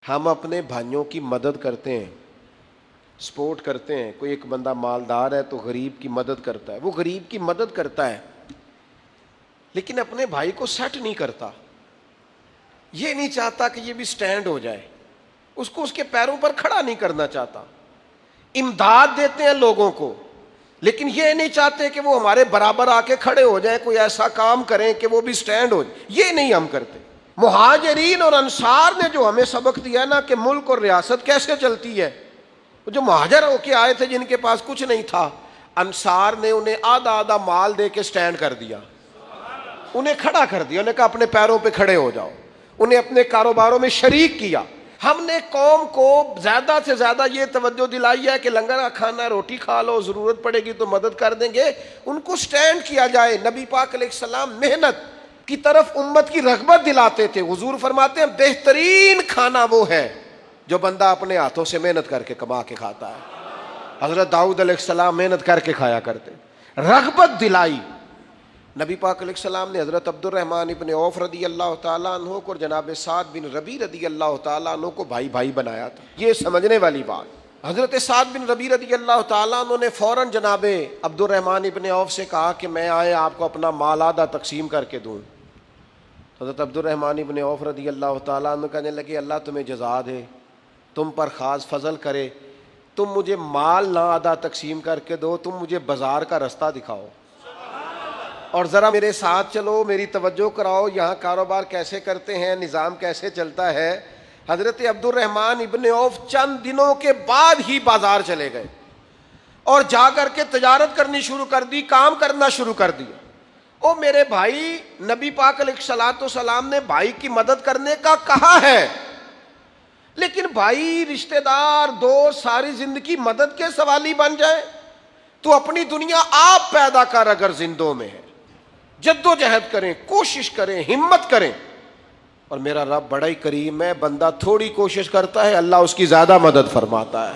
ہم اپنے بھائیوں کی مدد کرتے ہیں، سپورٹ کرتے ہیں. کوئی ایک بندہ مالدار ہے تو غریب کی مدد کرتا ہے، وہ غریب کی مدد کرتا ہے لیکن اپنے بھائی کو سیٹ نہیں کرتا. یہ نہیں چاہتا کہ یہ بھی سٹینڈ ہو جائے، اس کو اس کے پیروں پر کھڑا نہیں کرنا چاہتا. امداد دیتے ہیں لوگوں کو لیکن یہ نہیں چاہتے کہ وہ ہمارے برابر آ کے کھڑے ہو جائیں، کوئی ایسا کام کریں کہ وہ بھی سٹینڈ ہو جائے. یہ نہیں ہم کرتے. مہاجرین اور انصار نے جو ہمیں سبق دیا نا کہ ملک اور ریاست کیسے چلتی ہے، جو مہاجر ہو کے آئے تھے جن کے پاس کچھ نہیں تھا، انصار نے انہیں آدھا آدھا مال دے کے سٹینڈ کر دیا، انہیں کھڑا کر دیا. انہیں کہا اپنے پیروں پہ کھڑے ہو جاؤ، انہیں اپنے کاروباروں میں شریک کیا. ہم نے قوم کو زیادہ سے زیادہ یہ توجہ دلائی ہے کہ لنگر کا کھانا، روٹی کھا لو، ضرورت پڑے گی تو مدد کر دیں گے. ان کو سٹینڈ کیا جائے. نبی پاک علیہ السلام محنت کی طرف امت کی رغبت دلاتے تھے. حضور فرماتے ہیں بہترین کھانا وہ ہے جو بندہ اپنے ہاتھوں سے محنت کر کے کما کے کھاتا ہے. حضرت داؤد علیہ السلام محنت کر کے کھایا کرتے. رغبت دلائی. نبی پاک علیہ السلام نے حضرت عبد الرحمن ابن عوف رضی اللہ تعالیٰ عنہ کو اور جناب سعد بن ربیع رضی اللہ تعالیٰ عنہ کو بھائی بھائی بنایا تھا. یہ سمجھنے والی بات. حضرت سعد بن ربیع رضی اللہ تعالیٰ عنہ نے فوراً جناب عبد الرحمن ابن عوف سے کہا کہ میں آئے آپ کو اپنا مال آدھا تقسیم کر کے دوں. حضرت عبد الرحمن ابن عوف رضی اللہ تعالیٰ عنہ کہنے لگے اللہ تمہیں جزا دے، تم پر خاص فضل کرے، تم مجھے مال نہ آدھا تقسیم کر کے دو، تم مجھے بازار کا رستہ دکھاؤ اور ذرا میرے ساتھ چلو، میری توجہ کراؤ، یہاں کاروبار کیسے کرتے ہیں، نظام کیسے چلتا ہے. حضرت عبد الرحمن ابن عوف چند دنوں کے بعد ہی بازار چلے گئے اور جا کر کے تجارت کرنی شروع کر دی، کام کرنا شروع کر دیا. او میرے بھائی، نبی پاک علیہ الصلوۃ والسلام نے بھائی کی مدد کرنے کا کہا ہے لیکن بھائی، رشتہ دار، دوست ساری زندگی مدد کے سوالی بن جائے تو اپنی دنیا آپ پیدا کر. اگر زندوں میں ہے جد و جہد کریں، کوشش کریں، ہمت کریں. اور میرا رب بڑا ہی کریم ہے، بندہ تھوڑی کوشش کرتا ہے اللہ اس کی زیادہ مدد فرماتا ہے.